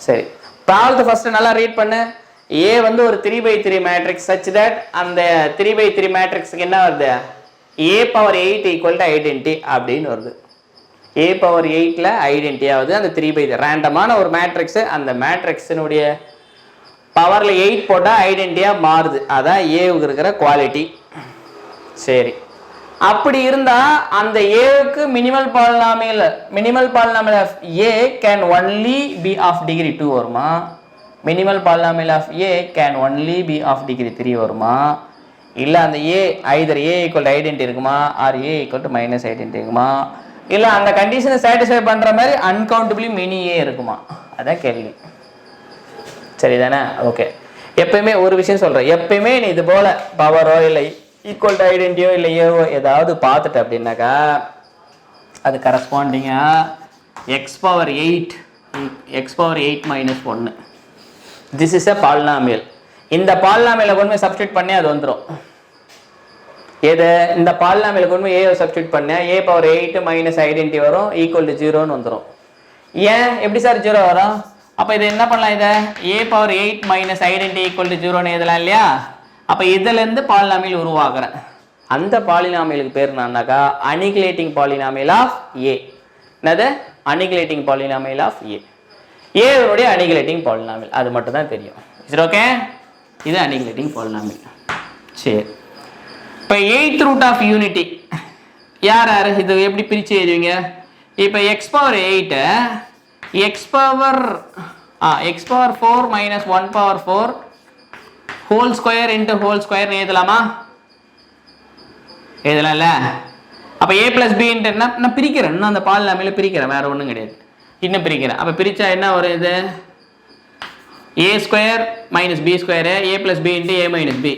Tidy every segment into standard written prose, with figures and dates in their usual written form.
சரி, ப்ராப்ளத்தை ஃபர்ஸ்ட் நல்லா ரீட் பண்ணு. A வந்து ஒரு 3/3 மேட்ரிக்ஸ் such that அந்த 3/3 மேட்ரிக்ஸ்க்கு என்ன வருது? A power 8 equal to identity அப்படின்னு வருது. A power 8ல ஐடென்டிட்டி ஆகுது. அந்த 3/3 ரேண்டமான ஒரு மேட்ரிக்ஸ், அந்த மேட்ரிக்ஸினுடைய பவர்ல 8 போட்டால் ஐடென்டிட்டியா மாறுது. அதான் ஏவுக்கு இருக்கிற குவாலிட்டி. சரி, அப்படி இருந்தா அந்த ஏவுக்கு minimal polynomial of A can only be of degree 2 வருமா? Minimal polynomial of A can only be of degree 3 வருமா? இல்ல அந்த A either A equal to identity இருக்குமா or A equal to minus identity இருக்குமா? இல்ல அந்த கண்டிஷனை சாட்டிஸ்ஃபை பண்ற மாதிரி அன்கவுண்டபிளி மெனி A இருக்குமா? அதான் கேள்வி. சரிதானே? ஓகே, எப்பயுமே ஒரு விஷயம் சொல்றேன், எப்பயுமே நீ இது போல பவரோ இல்லை ஈக்குவல் டு ஐடென்டிட்டியோ இல்லை ஏவோ ஏதாவது பார்த்துட்டு அப்படின்னாக்கா அது கரஸ்பாண்டிங்கா x power 8 minus 1. This is a polynomial. இந்த பாலினாமியலை கொண்டு போய் சப்ஸ்டியூட் பண்ணி அது வந்துடும். எது? இந்த பாலினாமியலை கொண்டு போய் ஏவை சப்ஸ்டியூட் பண்ண A பவர் 8 மைனஸ் ஐடென்டிட்டி வரும், ஈக்குவல் டு 0ன்னு வந்துடும். ஏன் எப்படி சார் 0 வரும்? அப்போ இது என்ன பண்ணலாம்? இதை A power 8 minus identity equal to 0ன்னு எழுதலாம் இல்லையா? அப்போ இதிலேருந்து பாலினாமியல் உருவாக்குறேன். அந்த பாலினாமியலுக்கு பேர் என்னன்னாக்கா அனிகுலேட்டிங் பாலினாமியல் ஆஃப் A. என்னது? Annihilating polynomial of A. ஏனுடைய அனிகுலேட்டிங் பாலினாமியல், அது மட்டும் தான் தெரியும். சரி, ஓகே, இது அனிகுலேட்டிங் பாலினாமியல். சரி, இப்போ 8th ரூட் ஆஃப் யூனிட்டி யார் யார்? இது எப்படி பிரித்து எழுதுவீங்க? இப்போ X power 8 X power 4 minus 1 power 4 whole square into whole ஸ்கொயர்னு எழுதலாமா? எழுதலாம்ல? அப்போ A பிளஸ் பி இன்ட்டு என்ன? நான் பிரிக்கிறேன், இன்னும் அந்த பாலினாமியலை பிரிக்கிறேன், வேறு ஒன்றும் கிடையாது, இன்னும் பிரிக்கிறேன். அப்போ பிரித்தா என்ன வரும்? இது A square minus B square A plus B into A minus B.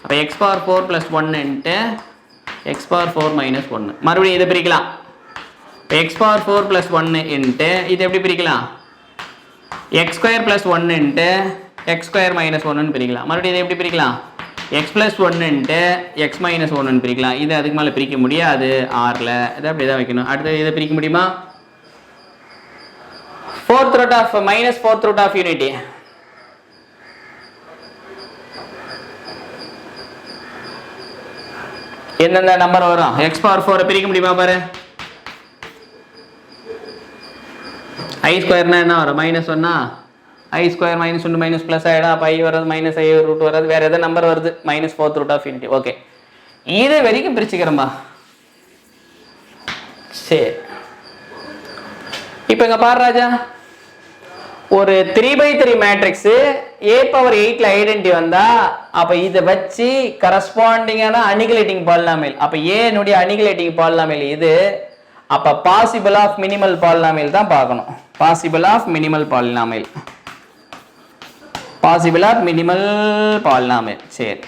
அப்போ x power 4 plus 1 into x power 4 minus 1. மறுபடியும் இதை பிரிக்கலாம். இப்போ எக்ஸ் பவர் 4 ப்ளஸ் 1 இன்ட்டு இது எப்படி பிரிக்கலாம்? X square plus 1 into x square minus 1ன்னு பிரிக்கலாம். மறுபடியும் இதை எப்படி பிரிக்கலாம்? X plus 1 into x minus 1ன்னு பிரிக்கலாம். இது அதுக்கு மேலே பிரிக்க முடியாது ஆறில், இதை அப்படி தான் வைக்கணும். அடுத்து இதை பிரிக்க முடியுமா? fourth root of unity. எந்தெந்த நம்பர் வரும்? எக்ஸ் பவர் 4 பிரிக்க முடியுமா பாரு? ஐ ஸ்கொயர்னா என்ன வரும்? மைனஸ் 1. ஐ ஸ்கொயர் மைனஸ் 1 மைனஸ் ப்ளஸ் ஆகிடும். அப்போ ஐ வராது, மைனஸ் ஐ ரூட் வராது, வேறு எதாவது நம்பர் வருது, minus 4th root of unity. Okay, இது வரைக்கும் பிரிச்சுக்கிறோம்பா. சரி, இப்போ இங்கே பாரு ராஜா, ஒரு 3/3 மேட்ரிக்ஸ் A பவர் 8ல ஐடென்டிட்டி வந்தா அப்ப இதை வச்சு கரஸ்பாண்டிங்கான அனிகுலேட்டிங் பாலினாமியல், அப்ப A னுடைய அனிகுலேட்டிங் பாலினாமியல் இது. அப்ப பாசிபிள் ஆஃப் மினிமல் பாலினாமியல் தான் பார்க்கணும். Possible of minimal polynomial, possible of minimal polynomial. சரி,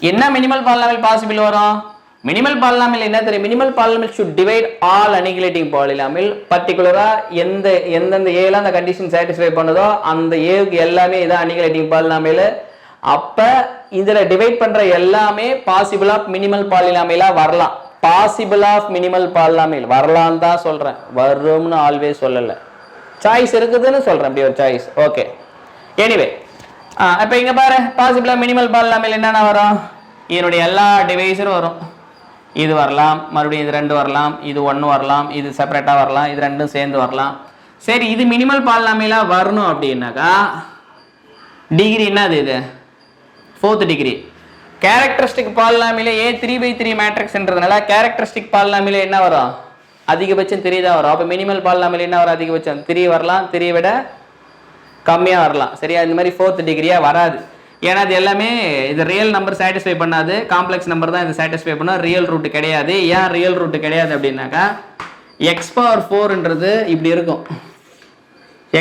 என்ன மினிமல் பாலினாமியல் பாசிபிள் வரும்? மினிமல் பாலினாமியல் என்ன தெரியும்? Minimal polynomial should divide all annihilating polynomial. பர்டிகுலரா எந்தெந்த ஏல அந்த கண்டிஷன் சாட்டிஸ்ஃபை பண்ணுதோ அந்த ஏவுக்கு எல்லாமே இதான் அனிகுலேட்டிங் பாலினாமியல். அப்ப இதுல டிவைட் பண்ற எல்லாமே பாசிபிள் ஆஃப் மினிமல் பாலினாமியலா வரலாம். பாசிபிள் ஆஃப் மினிமல் பாலினாமியல் வரலாம் தான் சொல்றேன், வரும்னு ஆல்வேஸ் சொல்லல. சாய்ஸ் இருக்குதுன்னு சொல்றேன், அப்படி ஒரு சாய்ஸ். ஓகே, எனிவே இப்ப இங்க பாரு, பாசிபிள் ஆஃப் மினிமல் பாலினாமியல் என்னென்ன வரும்? இதனுடைய எல்லா டிவைஸரும் வரும். இது வரலாம், மறுபடியும் இது 2 வரலாம், இது 1 வரலாம், இது செப்பரேட்டாக வரலாம், இது 2 சேர்ந்து வரலாம். சரி, இது மினிமல் பாலினாமியலாக வரணும் அப்படின்னாக்கா டிகிரி என்னது? இது 4th degree. Characteristic polynomial A 3/3 மேட்ரிக்ஸ்ன்றதுனால கேரக்டரிஸ்டிக் பாலினாமியல் என்ன வரும்? அதிகபட்சம் 3 தான் வரும். அப்போ மினிமல் பாலினாமியல் என்ன வரும்? அதிகபட்சம் 3 வரலாம், 3 விட கம்மியாக வரலாம். சரியா? இந்த மாதிரி 4th டிகிரியாக வராது. ஏன்னா அது எல்லாமே இது ரியல் நம்பர் சாட்டிஸ்ஃபை பண்ணாது, காம்ப்ளெக்ஸ் நம்பர் தான் இது சாட்டிஸ்ஃபை பண்ணா, ரியல் ரூட் கிடையாது. ஏன் ரியல் ரூட் கிடையாது அப்படின்னாக்கா எக்ஸ் பவர் 4ன்றது இப்படி இருக்கும்,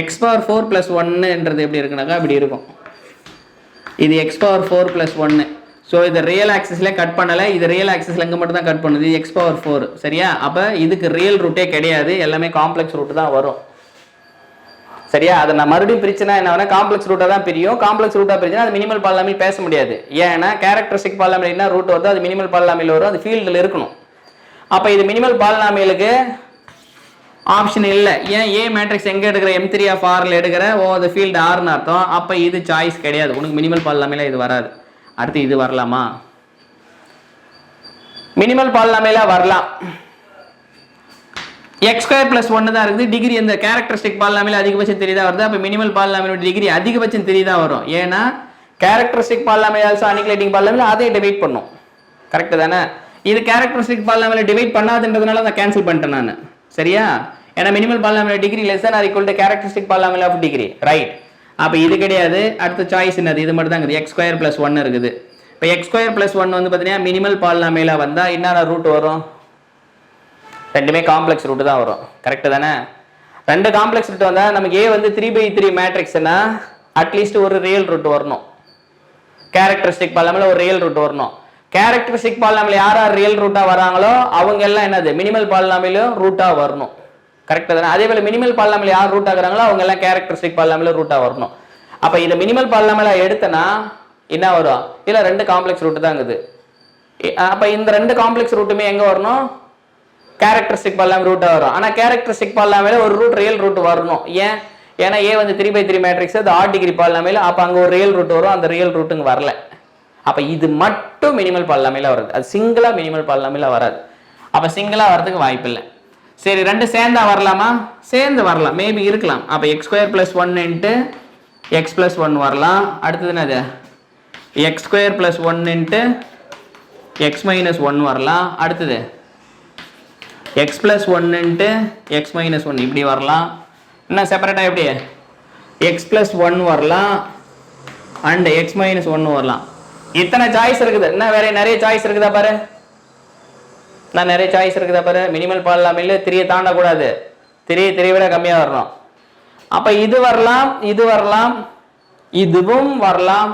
எக்ஸ் பவர் 4 + 1ன்றது எப்படி இருக்குனாக்கா இப்படி இருக்கும். இது எக்ஸ் பவர் 4 + 1. ஸோ இது ரியல் ஆக்சிஸில் கட் பண்ணலை, இது ரியல் ஆக்சிஸில் இங்கே மட்டும் தான் கட் பண்ணுது. இது எக்ஸ் பவர் 4. சரியா? அப்போ இதுக்கு ரியல் ரூட்டே கிடையாது, எல்லாமே காம்ப்ளெக்ஸ் ரூட் தான் வரும். சரியா? அதை நான் மறுபடியும் பிரிச்சுனா என்ன, காம்ப்ளெக்ஸ் ரூட்டா தான் பிரியும். காம்ப்ளெக்ஸ் ரூட்டா பிரிச்சுனா அது மினிமல் பாலினாமியல் பேச முடியாது. ஏன்னா கேரக்டரிஸ்டிக் பாலினாமியல் என்ன ரூட் வருது, அது மினிமல் பாலினாமியல் வரும், அது ஃபீல்டில் இருக்கணும். அப்போ இது மினிமல் பாலினாமியலுக்கு ஆப்ஷன் இல்லை. ஏன்? ஏ மேட்ரிக்ஸ் எங்கே எடுக்கிற? M3 ஆஃப் ஆரில் எடுக்கிற ஓவர் த ஃபீல்டு ஆர்னு அர்த்தம். அப்போ இது சாய்ஸ் கிடையாது, உனக்கு மினிமல் பாலினாமியலா இது வராது. அடுத்து இது வரலாமா? மினிமல் பாலினாமியலா வரலாம். x ஸ்கொயர் + 1 தான் இருக்குது. டிகிரி இந்த கேரக்டரிஸ்டிக் பாலினாமியல் அதிகபட்சம் 3 தான் வருது. அப்போ மினிமல் பாலினாமியலோட டிகிரி அதிகபட்சம் 3 தான் வரும். ஏன்னா கேரக்டரிஸ்டிக் பாலினாமியல் ஆல்சோ அனிகுலேட்டிங் பாலினாமியல், அதை டிவைட் பண்ணும். கரெக்ட் தானே? இது கேரக்டரிஸ்டிக் பாலினாமியல் டிவைட் பண்ணாதுன்றதுனால நான் கேன்சல் பண்ணிட்டேன் நான். சரியா? ஏன்னா minimal polynomial degree less than or equal to characteristic polynomial of degree. Right. அப்போ இது கிடையாது. அடுத்த சாய்ஸ் என்னது? இது மட்டும் தான் இருக்குது. x ஸ்கொயர் + 1 இருக்குது. இப்போ x ஸ்கொயர் + 1 வந்து பார்த்தீங்கன்னா மினிமல் பாலினாமியலா வந்தால் என்னென்ன ரூட் வரும்? ரெண்டுமே காம்ப்ளெக்ஸ் ரூட் தான் வரும். கரெக்ட் தானே? ரெண்டு காம்ப்ளெக்ஸ் ரூட் வந்தால் நமக்கு ஏ வந்து 3/3 மேட்ரிக்ஸ்னா அட்லீஸ்ட் ஒரு ரியல் ரூட் வரணும். கேரக்டரிஸ்டிக் பாலினாமியல் ஒரு ரியல் ரூட் வரணும். கேரக்டரிஸ்டிக் பாலினாமியல் யார் யார் ரியல் ரூட்டா வராங்களோ அவங்க எல்லாம் என்னது? மினிமல் பாலினாமியலும் ரூட்டா வரணும். கரெக்ட் தானே? அதே போல மினிமல் பாலினாமியல் யார் ரூட் ஆகுறாங்களோ அவங்க எல்லாம் கேரக்டரிஸ்டிக் பாலினாமியல் ரூட்டா வரணும். அப்ப இத மினிமல் பாலினாமியலா எடுத்தனா என்ன வரும்? இல்ல ரெண்டு காம்ப்ளெக்ஸ் ரூட் தான் இருக்குது. அப்ப இந்த ரெண்டு காம்ப்ளெக்ஸ் ரூட்டுமே எங்க வரணும்? கேரக்டரிஸ்டிக் பாலினாமியல் ரூட்டா வரும். ஆனா கேரக்டரிஸ்டிக் பாலினாமியல் ஒரு ரூட் ரியல் ரூட் வரணும். ஏன்? ஏன்னா ஏ வந்து 3/3 மேட்ரிக்ஸ், அது ஆட் டிகிரி பாலினாமியல். அப்ப அங்க ஒரு ரியல் ரூட் வரும், அந்த ரியல் ரூட்டுங்க வரல. அப்ப இது மட்டும் மினிமல் பாலினாமியலா வருது. அது சிங்கிளா மினிமல் பாலினாமியலா வராது. அப்ப சிங்கிளா வரதுக்கு வாய்ப்பு இல்லை. சரி, ரெண்டு சேர்ந்தா வரலாமா? சேர்ந்து வரலாம், மேபி இருக்கலாம். அப்ப x ஸ்கொயர் + 1 * x + 1 வரலாம். அடுத்தது என்னது? x ஸ்கொயர் + 1 * x - 1 வரலாம். அடுத்தது x + 1 * x - 1 இப்படி வரலாம். என்ன செப்பரேட்டா எப்படி? x + 1 வரலாம் அண்ட் x - 1 வரலாம். இத்தனை சாய்ஸ் இருக்குது. என்ன வேற நிறைய சாய்ஸ் இருக்குதா பாரு? நான் நிறைய சாய்ஸ் இருக்குதா பாரு? மினிமல் பாலினாமியல் 3 தாண்டக்கூடாது, 3 விட கம்மியா வரணும். அப்ப இது வரலாம், இது வரலாம், இதுவும் வரலாம்,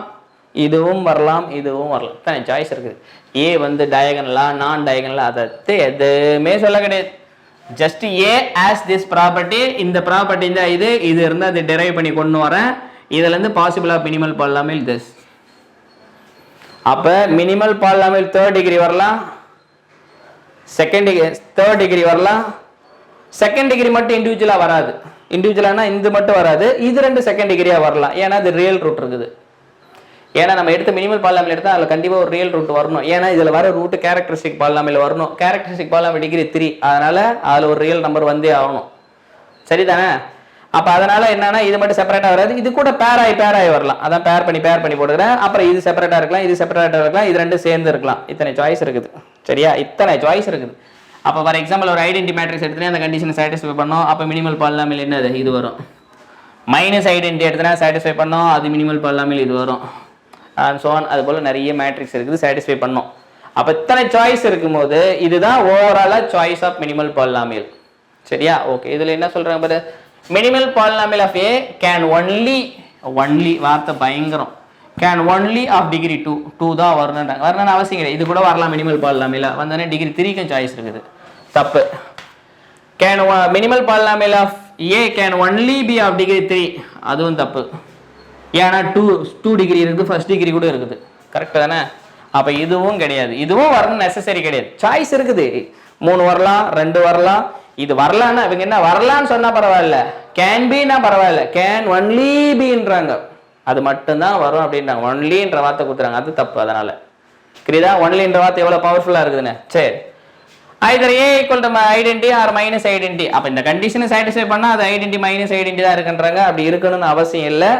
இதுவும் வரலாம், இதுவும் வரலாம். இத்தனை சாய்ஸ் இருக்குது. ஏ வந்து டயகனலா நான் டயகனலா அதை எதுவுமே சொல்ல கிடையாது. Just A as this property, இந்த ப்ராப்பர்ட்டி தான் இது, இது இருந்து அதை டெரைவ் பண்ணி கொண்டு வரேன். இதுல இருந்து possible of minimal polynomial this. அப்ப மினிமல் பாலினாமியல் 3rd டிகிரி வரலாம், செகண்ட் டிகிரி 3rd டிகிரி வரலாம். செகண்ட் டிகிரி மட்டும் இண்டிவிஜுவலா வராது. இண்டிவிஜுவலானா இது மட்டும் வராது, இது ரெண்டு செகண்ட் டிகிரியா வரலாம். ஏன்னா அது ரியல் ரூட் இருக்குது. ஏன்னா நம்ம எடுத்த மினிமல் பாலினாமியல் எடுத்தா அதுல கண்டிப்பா ஒரு ரியல் ரூட் வரணும். ஏன்னா இதுல வர ரூட் கேரக்டரிஸ்டிக் பாலினாமியல் வரணும். கேரக்டரிஸ்டிக் பாலினாமியல் டிகிரி 3, அதனால அதுல ஒரு ரியல் நம்பர் வந்தே ஆகணும். சரிதானே? அப்ப அதனால என்னன்னா இது மட்டும் செப்பரேட்டா வராது, இது கூட பேர் ஆகி வரலாம். அதான் பேர் பண்ணி போடுறேன். அப்புறம் இது செப்பரேட்டா இருக்கலாம், இது செப்பரேட்டா இருக்கலாம், இது ரெண்டு சேர்ந்து இருக்கலாம். இத்தனை சாய்ஸ் இருக்குது. சரியா? இத்தனை சாய்ஸ் இருக்குது. அப்ப ஃபார் எக்ஸாம்பிள் ஒரு ஐடென்டி மேட்ரிக்ஸ் எடுத்துனா அந்த கண்டிஷனை சாட்டிஸ்ஃபை பண்ணோம். அப்ப மினிமல் பாலினாமியல் என்னது? இது வரும். மைனஸ் ஐடென்டி எடுத்துனா சாட்டிஸ்ஃபை பண்ணோம், அது மினிமல் பாலினாமியல் இது வரும். And so on. அது போல நிறைய மேட்ரிக்ஸ் இருக்குது, சாட்டிஸ்ஃபை பண்ணோம். அப்ப இத்தனை சாய்ஸ் இருக்கும்போது இதுதான் ஓவராலா சாய்ஸ் ஆஃப் மினிமல் பாலினாமியல். சரியா? ஓகே. இதுல என்ன சொல்றாங்க பாரு? Minimal polynomial of A can only வார்த்தை பயங்கரம், கேன் ஒன்லி ஆஃப் டிகிரி 2 தான் வரணுன்றாங்க. வரணும்னு அவசியம் கிடையாது. இது கூட வரலாம் மினிமல் பாலினாமியல் வந்தானே டிகிரி 3க்கும் சாய்ஸ் இருக்குது. தப்பு. Can minimal polynomial of A can only be of degree 3, அதுவும் தப்பு. ஏன்னா 2 டிகிரி இருக்குது, ஃபர்ஸ்ட் டிகிரி கூட இருக்குது. கரெக்ட் தானே? அப்ப இதுவும் கிடையாது, இதுவும் வரணும் நெசசரி கிடையாது. சாய்ஸ் இருக்குது. 3 வரலாம், 2 வரலாம். இது வரலான்னா இவங்க என்ன வரலான்னு சொன்னா பரவாயில்ல, கேன் பின்னா பரவாயில்ல, கேன் ஒன்லி பின்றாங்க. அது மட்டும்தான் வரும் அப்படின்றாங்க. ஒன்லின்ற வார்த்தை கொடுத்துறாங்க, அது தப்பு. அதனால புரியுதா? ஒன்லின்ற வார்த்தை எவ்வளவு பவர்ஃபுல்லா இருக்குதுன்னு. சரி, either a equal to identity or minus identity. அப்ப இந்த கண்டிஷனை சாட்டிஸ்ஃபை பண்ணா அது ஐடென்டி மைனஸ் ஐடென்டி தான் இருக்குன்றாங்க. அப்படி இருக்கணும்னு அவசியம் இல்லை.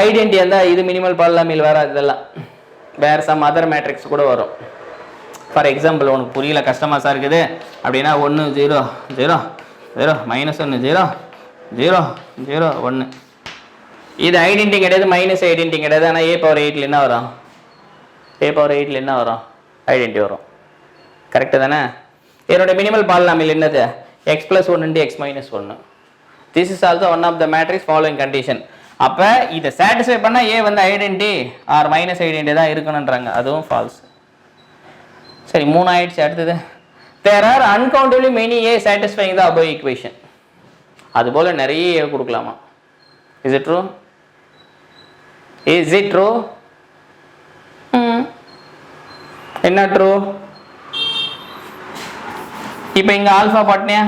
ஐடென்டி இருந்தா இது மினிமல் பாலினாமியல் வராது. இதெல்லாம் வேற சம் அதர் மேட்ரிக்ஸ் கூட வரும். ஃபார் எக்ஸாம்பிள் உனக்கு புரியல, கஷ்டமா சார் இருக்குது அப்படின்னா 1 0 0 0 -1 0 0 0 1. இது ஐடென்டி கிடையாது, மைனஸ் ஐடென்டி கிடையாது. ஆனால் a⁴ என்ன வரும்? a⁴ என்ன வரும்? ஐடென்டி வரும். கரெக்டு தானே? என்னோட மினிமல் பாலினாமியல் என்னது? x + 1 * x - 1. This is also one of the matrix following condition. அப்போ இதை சாட்டிஸ்ஃபை பண்ணால் ஏ வந்து ஐடென்டி ஆர் மைனஸ் ஐடென்டி தான் இருக்கணுன்றாங்க. அதுவும் ஃபால்ஸ். சரி, 3 ஆயிடுச்சு. அடுத்தது there are uncountably many a satisfying the above equation. அது போல நிறைய a கொடுக்கலாமா? is it true? Is it true? என்ன ட்ரூ? இப்போ இங்க ஆல்பா போட்டனியா,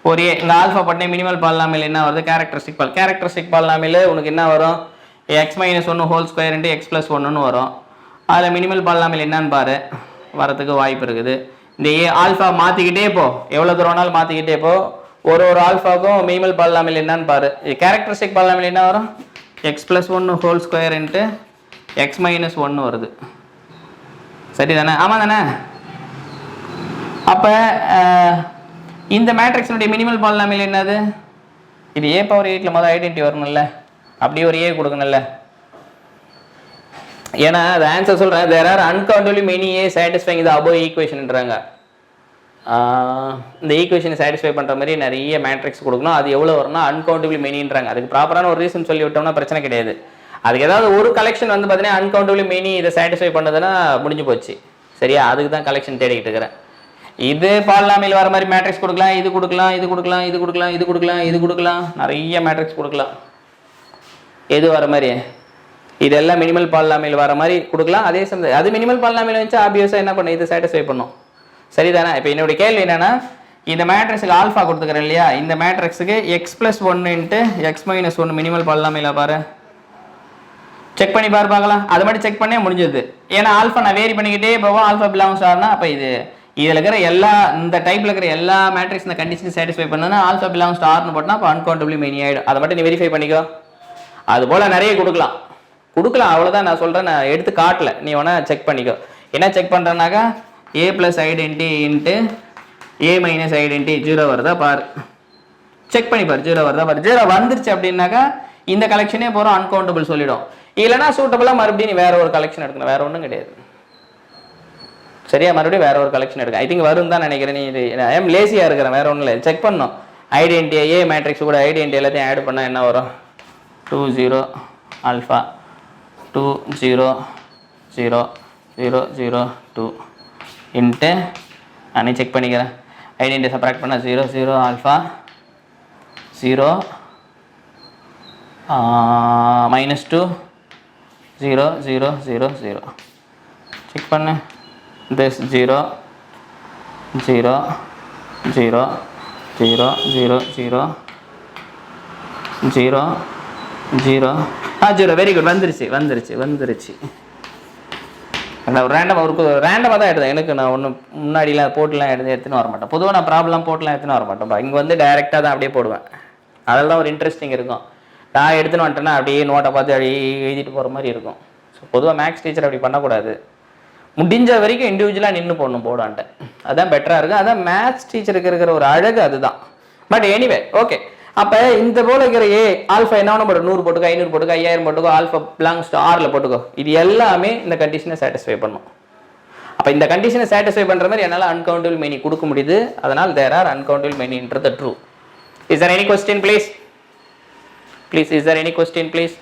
ஒரு ஏ இங்கே ஆல்ஃபா போட்டே மினிமல் பாலினாமியல் என்ன வருது கேரக்டரிஸ்டிக் பாலினாமியல் உனக்கு என்ன வரும் எக்ஸ் மைனஸ் ஒன்று whole square into X plus ஒன்றுன்னு வரும். அதில் மினிமல் பாலினாமியல் என்னன்னு பாரு, வரதுக்கு வாய்ப்பு இருக்குது. இந்த ஏ ஆல்ஃபா மாற்றிக்கிட்டே போ, எவ்வளோ தூரம் வேணாலும் மாற்றிக்கிட்டே போ. ஒரு ஆல்ஃபாவுக்கும் மினிமல் பாலினாமியல் என்னன்னு பாரு. கேரக்டரிஸ்டிக் பாலினாமியல் என்ன வரும் எக்ஸ் ப்ளஸ் ஒன்று whole square into x minus ஒன்று வருது. சரி தானே? ஆமாம் தானே? அப்போ இந்த மேட்ரிக்ஸினுடைய மினிமல் பாலினாமியல் என்னது? இது ஏ பவர் 8ல் முதல் ஐடென்டி வரணும்ல, அப்படியே ஒரு ஏ கொடுக்கணும்ல. ஏன்னா அது ஆன்சர் சொல்கிறேன், there are uncountably many A satisfying இது அபோவ் ஈக்குவேஷன்ன்றாங்க. இந்த ஈக்குவேஷனை சாட்டிஸ்ஃபை பண்ணுற மாதிரி நிறைய மேட்ரிக்ஸ் கொடுக்கணும். அது எவ்வளோ வரும்னா அன்கவுண்டபிளி மெனின்றாங்க. அதுக்கு ப்ராப்பரான ஒரு ரீசன் சொல்லி விட்டோம்னா பிரச்சனை கிடையாது. அதுக்கு ஏதாவது ஒரு கலெக்ஷன் வந்து பார்த்தீங்கன்னா அன்கவுண்டபிளி மெனி இதை சாட்டிஸ்ஃபை பண்ணதுன்னா முடிஞ்சு போச்சு. சரியா? அதுக்கு தான் கலெக்ஷன் தேடிக்கிட்டு இருக்கிறேன். இது பாலினாமியல் வர மாதிரி மேட்ரிக்ஸ் கொடுக்கலாம், இது கொடுக்கலாம், இது கொடுக்கலாம், இது கொடுக்கலாம், இது கொடுக்கலாம், இது கொடுக்கலாம், நிறைய மேட்ரிக்ஸ் கொடுக்கலாம். எது வர மாதிரி இதெல்லாம் மினிமல் பாலினாமியல் வர மாதிரி கொடுக்கலாம். அதே சமயம் அது மினிமல் பாலினாமியல் வச்சு ஆப்வியஸாக என்ன பண்ணும், இது சாட்டிஸ்ஃபை பண்ணும். சரிதானே? இப்போ என்னுடைய கேள்வி என்னன்னா, இந்த மேட்ரிக்ஸுக்கு ஆல்ஃபா கொடுத்துக்கிறேன் இல்லையா, இந்த மேட்ரிக்ஸுக்கு எக்ஸ் ப்ளஸ் ஒன்று இன்ட்டு எக்ஸ் மைனஸ் ஒன்று மினிமல் பாலினாமியலா பாரு, செக் பண்ணி பாரு பார்க்கலாம். அது மட்டும் செக் பண்ணே முடிஞ்சது. ஏன்னா ஆல்ஃபா நான் வேரி பண்ணிக்கிட்டே போவோம், ஆல்ஃபா பிலாங்ஸ் ஆகுனா அப்போ இதில் இருக்கிற எல்லா இந்த டைப்பில் இருக்கிற எல்லா மேட்ரிக்ஸ் இந்த கண்டிஷன் சாட்டிஸ்ஃபை பண்ணனா ஆல்ஃபா பிலாங்ஸ் டு ஆர்னு போட்டால் அப்போ அன்கவுண்டபிளி மெனி ஆகிடும். அதை மட்டும் நீ வெரிஃபை பண்ணிக்கோ. அது போல் நிறைய கொடுக்கலாம், அவ்வளோதான் நான் சொல்கிறேன். நான் எடுத்து காட்டல, நீ வேணால் செக் பண்ணிக்கோ. என்ன செக் பண்ணுறேன்னாக்கா ஏ ப்ளஸ் ஐடென்டி இன்ட்டு ஏ மைனஸ் ஐடென்டி 0 வருதா பாரு, செக் பண்ணி பாரு. 0 வருதா பாரு. 0 வந்துருச்சு அப்படின்னாக்கா இந்த கலெக்ஷனே போகிறோம் அன்கவுண்டபிள் சொல்லிடும். இல்லைனா சூட்டபுளாக மறுபடியும் நீ வேற ஒரு கலெக்ஷன் எடுக்கணும், வேற ஒன்றும் கிடையாது. சரியா? மறுபடியும் வேற ஒரு கலெக்ஷன் எடுக்க. ஐ திங்க் வரும் தான் நினைக்கிறேன். நீ ஐம் லேசியாக இருக்கிறேன், வேற ஒன்றும் இல்லை. செக் பண்ணணும் ஐடென்டி ஏ மேட்ரிக்ஸ் கூட ஐடென்டி எல்லாத்தையும் ஆட் பண்ணால் என்ன வரும், 2 0 ஆல்ஃபா 2 0 0 0 0 2 இன்ட்டு நானே செக் பண்ணிக்கிறேன். ஐடென்டி சப்ராக்ட் பண்ணால் 0 0 ஆல்ஃபா 0 -2 0 0 0 0 செக் பண்ணு. this 0 0 0 0 0 0 0 0 0 very good. வந்துருச்சு. நான் ரேண்டமாக தான் எடுத்தேன். எனக்கு நான் ஒன்றும் முன்னாடிலாம் போட்டுலாம் எடுத்துன்னு வர மாட்டேன். பொதுவாக நான் ப்ராப்ளம் போட்டுலாம் எடுத்துன்னு வர மாட்டேன்ப்பா. இங்கே வந்து டைரெக்டாக தான் அப்படியே போடுவேன். அதெல்லாம் ஒரு இன்ட்ரெஸ்டிங் இருக்கும். நான் எடுத்துன்னு வந்துட்டேன்னா அப்படியே நோட்டை பார்த்து அப்படியே எழுதிட்டு போகிற மாதிரி இருக்கும். ஸோ பொதுவாக மேக்ஸ் டீச்சர் அப்படி பண்ணக்கூடாது. முடிஞ்ச வரைக்கும் இண்டிவிஜுவலாக நின்று போடணும் போடான்ட்டு. அதுதான் பெட்டராக இருக்குது. அதான் மேத்ஸ் டீச்சருக்கு இருக்கிற ஒரு அழகு அதுதான். But anyway okay. அப்போ இந்த போல இருக்கிற ஏ ஆல்ஃபா என்ன போட்டு 100 போட்டுக்கோ, 500 போட்டுக்கோ, 5000 போட்டுக்கோ, ஆல்ஃபா பிலாங்ஸ் டு ஆரில் போட்டுக்கோ. இது எல்லாமே இந்த கண்டிஷனை சாட்டிஸ்ஃபை பண்ணும். அப்போ இந்த கண்டிஷனை சாட்டிஸ்ஃபை பண்ணுற மாதிரி என்னால் அன்கவுண்டபிள் மெனி கொடுக்க முடியுது. அதனால் தேர் ஆர் அன்கவுண்டபிள் மெனின்றது true. Is there any question please? Is there any question please?